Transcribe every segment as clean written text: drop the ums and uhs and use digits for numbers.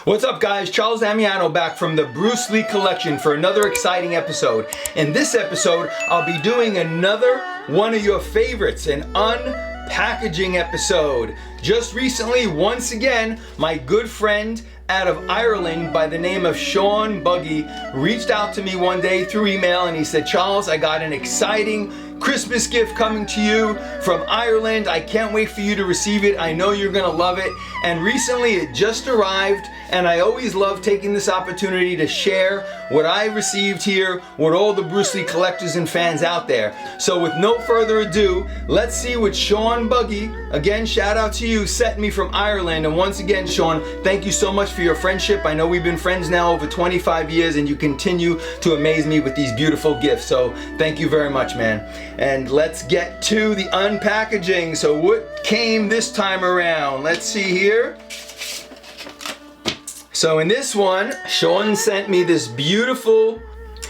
What's up guys, Charles Damiano back from the Bruce Lee collection for another exciting episode. In this episode, I'll be doing another one of your favorites, an unpackaging episode. Just recently, once again, my good friend out of Ireland by the name of Sean Buggy reached out to me one day through email and he said, Charles, I got an exciting Christmas gift coming to you from Ireland. I can't wait for you to receive it. I know you're gonna love it. And recently it just arrived, and I always love taking this opportunity to share what I received here with all the Bruce Lee collectors and fans out there. So with no further ado, let's see what Sean Buggy, again shout out to you, sent me from Ireland. And once again, Sean, thank you so much for your friendship. I know we've been friends now over 25 years and you continue to amaze me with these beautiful gifts. So thank you very much, man. And let's get to the unpackaging. So what came this time around? Let's see here. So in this one, Sean sent me this beautiful,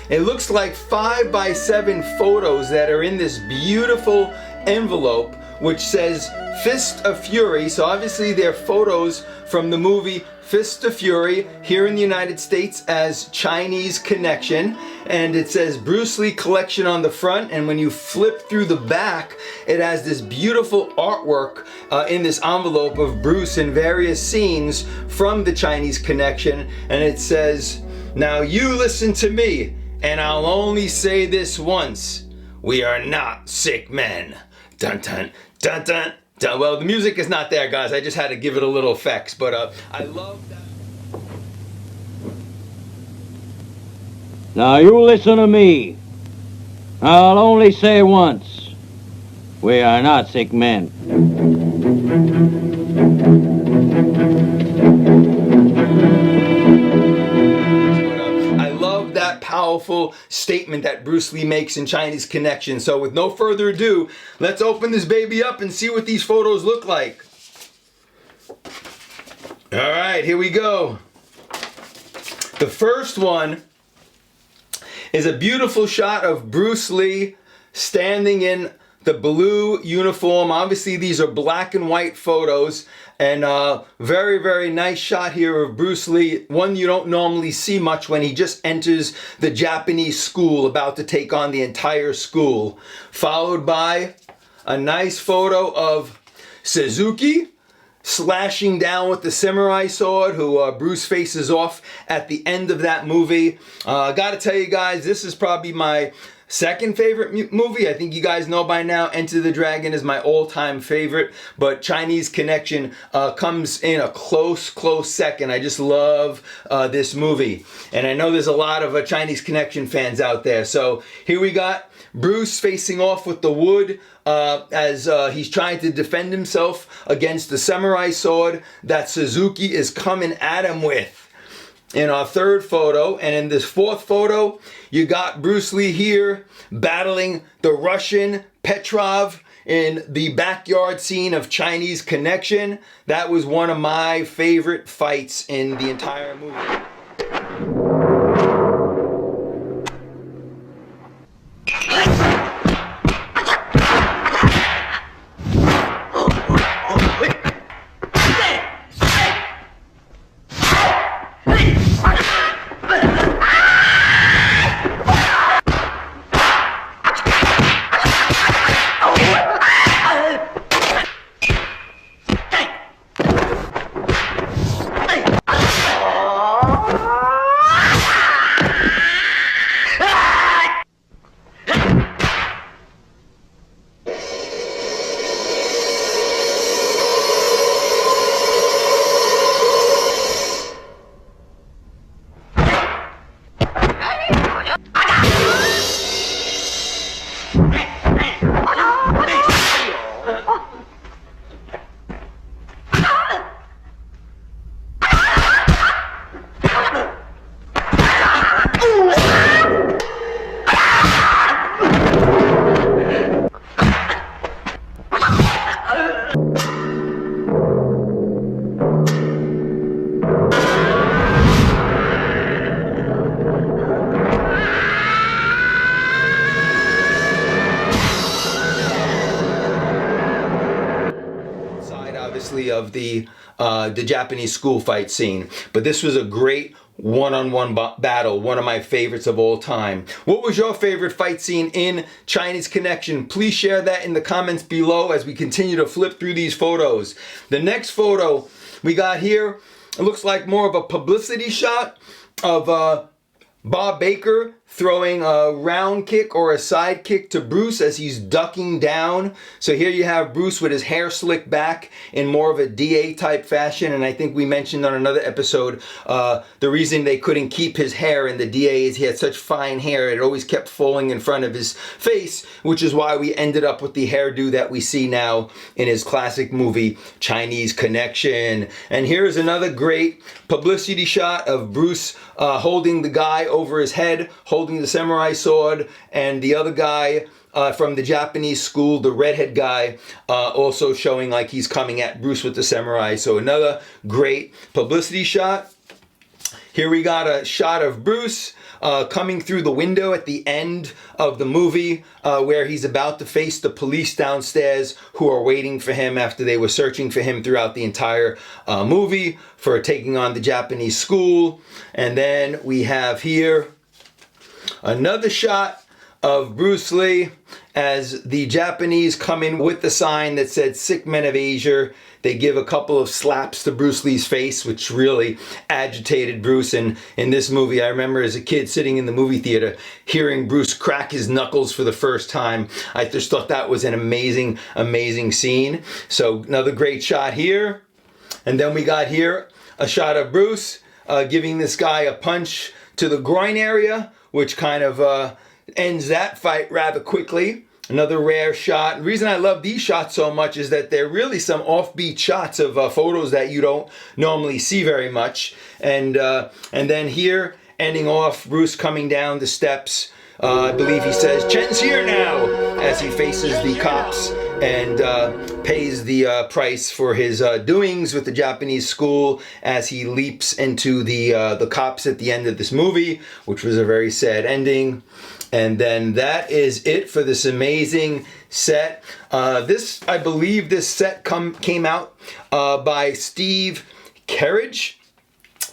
it looks like 5x7 photos that are in this beautiful envelope, which says Fist of Fury. So obviously they're photos from the movie Fist of Fury here in the United States as Chinese Connection, and it says Bruce Lee Collection on the front, and when you flip through the back it has this beautiful artwork in this envelope of Bruce in various scenes from the Chinese Connection, and it says, now you listen to me and I'll only say this once, we are not sick men. Dun dun dun dun. Well, the music is not there, guys. I just had to give it a little effects, but I love that. Now you listen to me. I'll only say once, we are not sick men. Powerful statement that Bruce Lee makes in Chinese Connection. So with no further ado, let's open this baby up and see what these photos look like. All right, here we go. The first one is a beautiful shot of Bruce Lee standing in the blue uniform. Obviously these are black and white photos, and very, very nice shot here of Bruce Lee. One you don't normally see much when he just enters the Japanese school, about to take on the entire school. Followed by a nice photo of Suzuki slashing down with the samurai sword, who Bruce faces off at the end of that movie. I gotta tell you guys, this is probably my second favorite movie. I think you guys know by now, Enter the Dragon is my all-time favorite, but Chinese Connection comes in a close second. I just love this movie. And I know there's a lot of Chinese Connection fans out there. So here we got Bruce facing off with the wood as he's trying to defend himself against the samurai sword that Suzuki is coming at him with. In our third photo, and in this fourth photo, you got Bruce Lee here battling the Russian Petrov in the backyard scene of Chinese Connection. That was one of my favorite fights in the entire movie. obviously of the the Japanese school fight scene. But this was a great one-on-one battle, one of my favorites of all time. What was your favorite fight scene in Chinese Connection? Please share that in the comments below as we continue to flip through these photos. The next photo we got here, it looks like more of a publicity shot of Bob Baker throwing a round kick or a side kick to Bruce as he's ducking down. So here you have Bruce with his hair slicked back in more of a DA type fashion. And I think we mentioned on another episode, the reason they couldn't keep his hair in the DA is he had such fine hair. It always kept falling in front of his face, which is why we ended up with the hairdo that we see now in his classic movie, Chinese Connection. And here's another great publicity shot of Bruce holding the guy over his head, holding the samurai sword, and the other guy from the Japanese school, the redhead guy, also showing like he's coming at Bruce with the samurai. So another great publicity shot. Here we got a shot of Bruce coming through the window at the end of the movie where he's about to face the police downstairs who are waiting for him after they were searching for him throughout the entire movie for taking on the Japanese school. And then we have here another shot of Bruce Lee as the Japanese come in with the sign that said "Sick Men of Asia." They give a couple of slaps to Bruce Lee's face, which really agitated Bruce. And in this movie, I remember as a kid sitting in the movie theater, hearing Bruce crack his knuckles for the first time. I just thought that was an amazing, amazing scene. So another great shot here. And then we got here a shot of Bruce giving this guy a punch to the groin area, which kind of ends that fight rather quickly. Another rare shot. The reason I love these shots so much is that they're really some offbeat shots of photos that you don't normally see very much. And then here, ending off, Bruce coming down the steps. I believe he says, "Chen's here now," as he faces the cops and pays the price for his doings with the Japanese school as he leaps into the cops at the end of this movie, which was a very sad ending. And then that is it for this amazing set. I believe this set came out by Steve Carriage.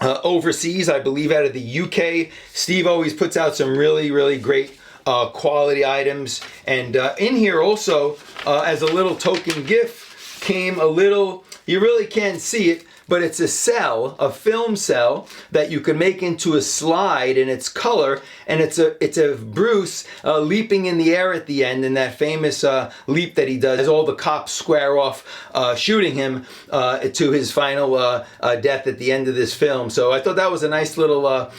Overseas, I believe out of the UK. Steve always puts out some really, really great quality items. And in here also, as a little token gift, came a little, you really can't see it, but it's a cell, a film cell that you can make into a slide in its color, and it's a Bruce leaping in the air at the end in that famous leap that he does as all the cops square off shooting him to his final death at the end of this film. So I thought that was a nice little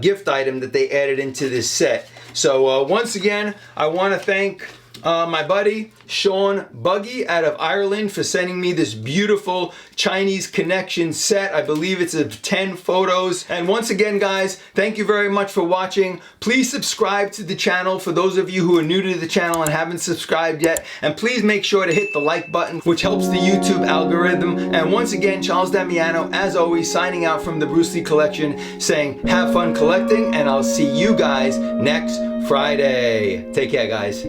gift item that they added into this set. So once again, I want to thank my buddy Sean Buggy out of Ireland for sending me this beautiful Chinese Connection set. I believe it's of 10 photos. And once again, guys, thank you very much for watching. Please subscribe to the channel for those of you who are new to the channel and haven't subscribed yet. And please make sure to hit the like button, which helps the YouTube algorithm. And once again, Charles Damiano, as always, signing out from the Bruce Lee Collection, saying have fun collecting, and I'll see you guys next Friday. Take care, guys.